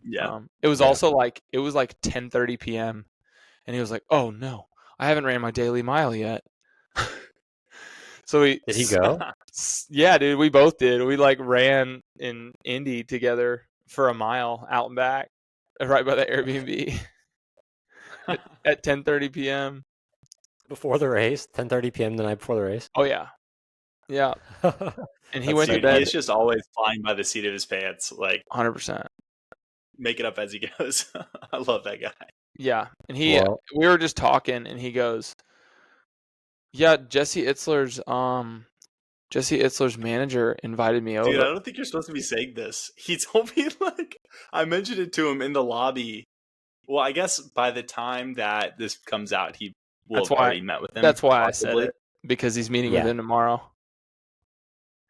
Yeah. It was also like 10:30 p.m. and he was like, "Oh no, I haven't ran my daily mile yet." So Did he go? Yeah, dude, we both did. We like ran in Indy together for a mile out and back, right by the Airbnb at 10:30 p.m. Before the race, 10:30 p.m. the night before the race. Oh yeah, yeah. And he That's went so to bed. He's just always flying by the seat of his pants, like 100%. make it up as he goes. I love that guy. Yeah, and Well- we were just talking, and he goes, "Yeah, Jesse Itzler's manager invited me over." Dude, I don't think you're supposed to be saying this. He told me, like, I mentioned it to him in the lobby. Well, I guess by the time that this comes out, he will have already met with him. That's why possibly. I said it, because he's meeting Yeah. with him tomorrow.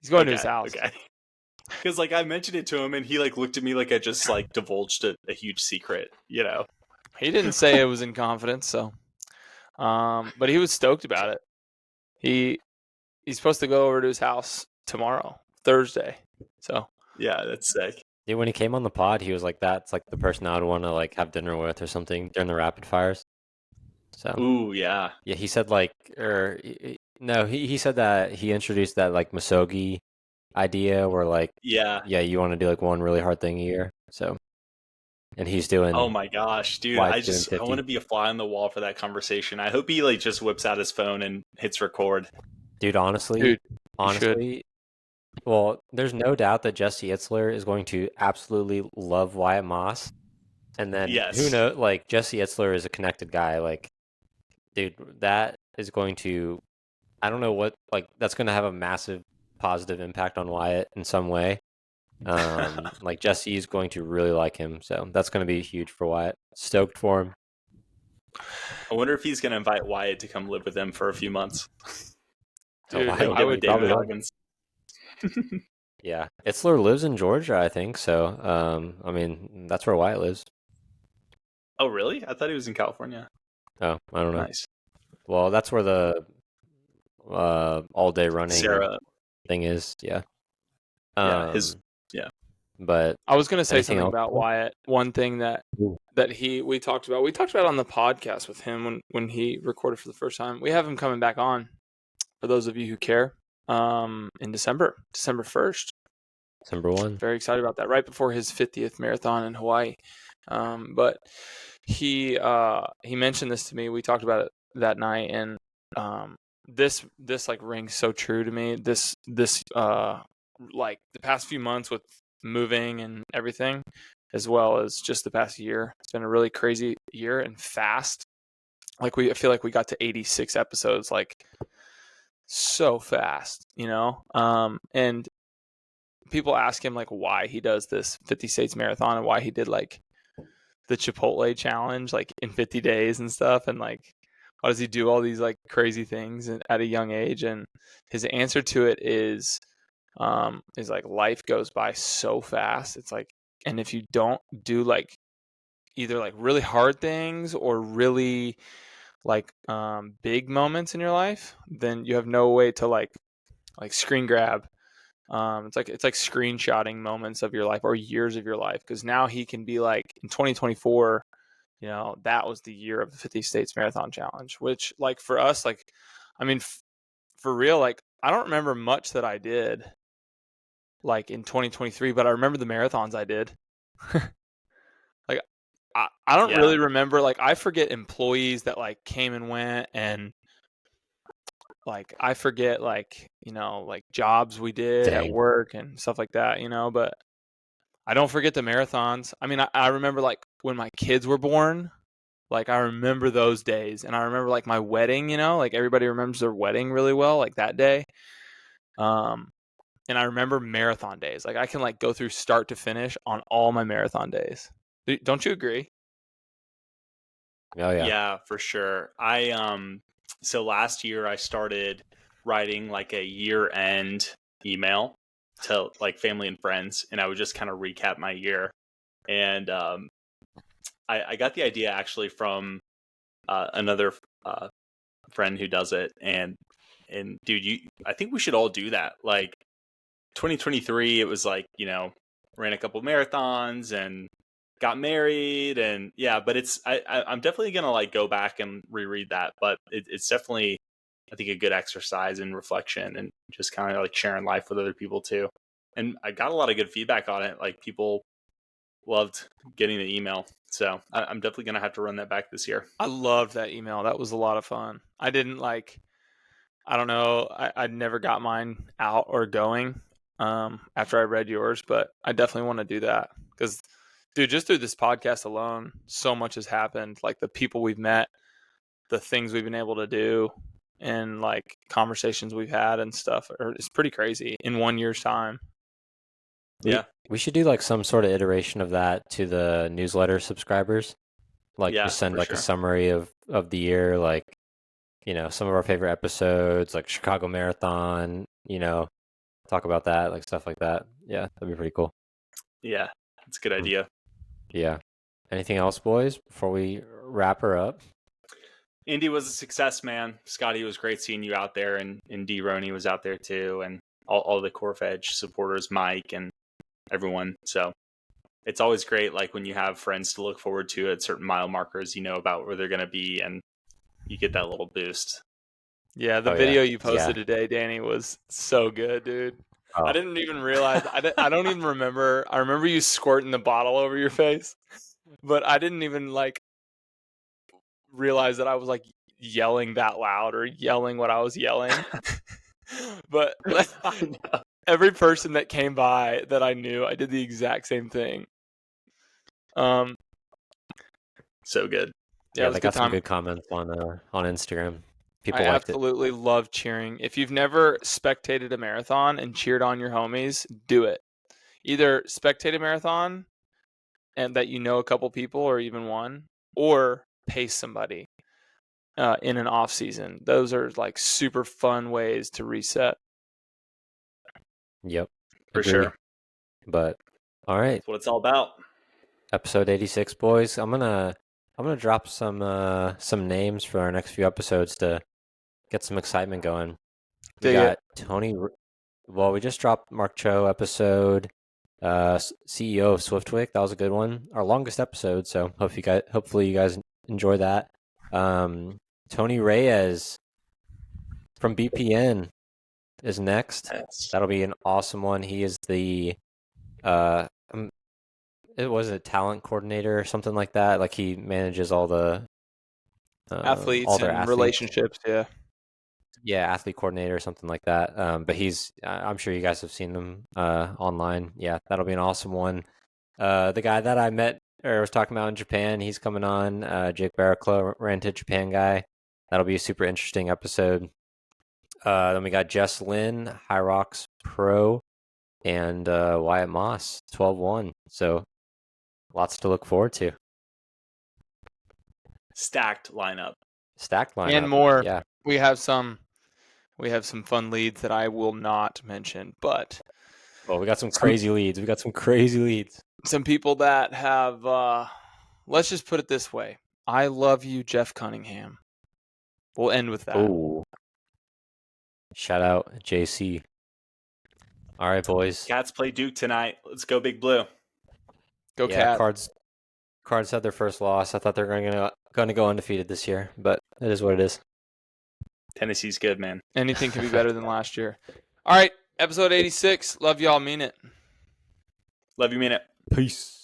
He's going to his house. Okay. Because, like, I mentioned it to him, and he, like, looked at me like I just, like, divulged a huge secret, you know? He didn't say it was in confidence, so. But he was stoked about it. He's supposed to go over to his house tomorrow, Thursday. So. Yeah, that's sick. Dude, when he came on the pod, he was like, "That's like the person I would want to like have dinner with or something during the rapid fires." So. Ooh, yeah. Yeah, he said like, or no, he said that he introduced that like Misogi idea where like, Yeah. you want to do like one really hard thing a year. So, and he's doing. Oh my gosh, dude! Why I it's doing just 50. want to be a fly on the wall for that conversation. I hope he like just whips out his phone and hits record. Dude, honestly, Dude, Well, there's no doubt that Jesse Itzler is going to absolutely love Wyatt Moss. And then who Yes. knows, like Jesse Itzler is a connected guy. Like, dude, that is going to, I don't know what, like, that's going to have a massive positive impact on Wyatt in some way. Like Jesse is going to really like him. So that's going to be huge for Wyatt. Stoked for him. I wonder if he's going to invite Wyatt to come live with him for a few months. Dude, Wyatt Like I get with would David probably will. Goggins. Yeah. Itzler lives in Georgia, I think. So, I mean, that's where Wyatt lives. Oh, really? I thought he was in California. Oh, I don't know. Nice. Well, that's where the all day running Sarah. thing is. Yeah. Yeah. His. Um, Yeah. but I was gonna say anything something else? about Wyatt. One thing that Ooh. we talked about on the podcast with him when he recorded for the first time. We have him coming back on for those of you who care. In December 1st. December 1. Very excited about that. Right before his 50th marathon in Hawaii. But he mentioned this to me. We talked about it that night, and this like rings so true to me. This like the past few months with moving and everything, as well as just the past year. It's been a really crazy year and fast. Like I feel like we got to 86 episodes like so fast, and people ask him like why he does this 50 states marathon and why he did like the Chipotle challenge like in 50 days and stuff, and like why does he do all these like crazy things at a young age. And his answer to it is like life goes by so fast. It's like, and if you don't do like either like really hard things or really like big moments in your life, then you have no way to like screen grab. It's like screenshotting moments of your life or years of your life, because now he can be like in 2024, that was the year of the 50 States Marathon Challenge, which like for us, like, I mean, for real, like I don't remember much that I did like in 2023, but I remember the marathons I did. Like I don't really remember, like I forget employees that like came and went, and like I forget like like jobs we did at work and stuff like that, but I don't forget the marathons. I mean, I remember like when my kids were born, like I remember those days, and I remember like my wedding, like everybody remembers their wedding really well, like that day. And I remember marathon days. Like I can like go through start to finish on all my marathon days. Don't you agree? Oh yeah. Yeah, for sure. So last year I started writing like a year-end email to like family and friends, and I would just kind of recap my year. And I got the idea actually from another friend who does it, and dude, I think we should all do that. Like 2023, it was like ran a couple marathons and got married, and yeah, but I'm definitely gonna like go back and reread that, but it's definitely I think a good exercise in reflection and just kind of like sharing life with other people too. And I got a lot of good feedback on it. Like people loved getting the email, so I'm definitely gonna have to run that back this year. I loved that email. That was a lot of fun. I don't know, I never got mine out or going after I read yours, but I definitely want to do that because, dude, just through this podcast alone, so much has happened. Like the people we've met, the things we've been able to do, and like conversations we've had and stuff. It's pretty crazy in 1 year's time. We should do like some sort of iteration of that to the newsletter subscribers. Like just send like a summary of the year, like some of our favorite episodes, like Chicago Marathon, talk about that, like stuff like that. Yeah, that'd be pretty cool. Yeah, that's a good idea. Yeah. Anything else, boys, before we wrap her up? Indy was a success, man. Scotty, was great seeing you out there, and D Roney was out there too, and all the Corf Edge supporters, Mike and everyone. So it's always great, like when you have friends to look forward to at certain mile markers, about where they're going to be, and you get that little boost. Yeah, the video you posted today, Danny, was so good, dude. Oh. I didn't even realize. I don't even remember. I remember you squirting the bottle over your face, but I didn't even like realize that I was like yelling that loud or yelling what I was yelling. But every person that came by that I knew, I did the exact same thing. So good. Yeah, it was they a good got some time. good comments on Instagram. People I liked it. absolutely love cheering. If you've never spectated a marathon and cheered on your homies, do it. Either spectate a marathon and that you know a couple people or even one, or pace somebody in an off season. Those are like super fun ways to reset. Yep, For agree. sure. But all right, That's what it's all about. episode 86, boys. I'm gonna drop some names for our next few episodes to get some excitement going. We Dig got it. Tony. Well, we just dropped Mark Cho episode, CEO of Swiftwick. That was a good one. Our longest episode. So hopefully you guys enjoy that. Tony Reyes from BPN is next. That'll be an awesome one. He is the it was a talent coordinator or something like that. Like he manages all the Athletes all their and athletes. relationships. Yeah. Yeah, athlete coordinator or something like that. But I'm sure you guys have seen them online. Yeah, that'll be an awesome one. The guy that I met or was talking about in Japan, he's coming on. Jake Barraclough, ran to Japan guy. That'll be a super interesting episode. Then we got Jess Lynn, High Rocks Pro, and Wyatt Moss, 12-1. So lots to look forward to. Stacked lineup. Stacked lineup. And more. Yeah. We have some fun leads that I will not mention, but Well, we got some crazy leads. Some people that have let's just put it this way. I love you, Jeff Cunningham. We'll end with that. Oh. Shout out JC. All right, boys. Cats play Duke tonight. Let's go Big Blue. Go Yeah, Cat. Cards had their first loss. I thought they were going to go undefeated this year, but it is what it is. Tennessee's good, man. Anything can be better than last year. All right, episode 86. Love y'all. Mean it. Love you, mean it. Peace.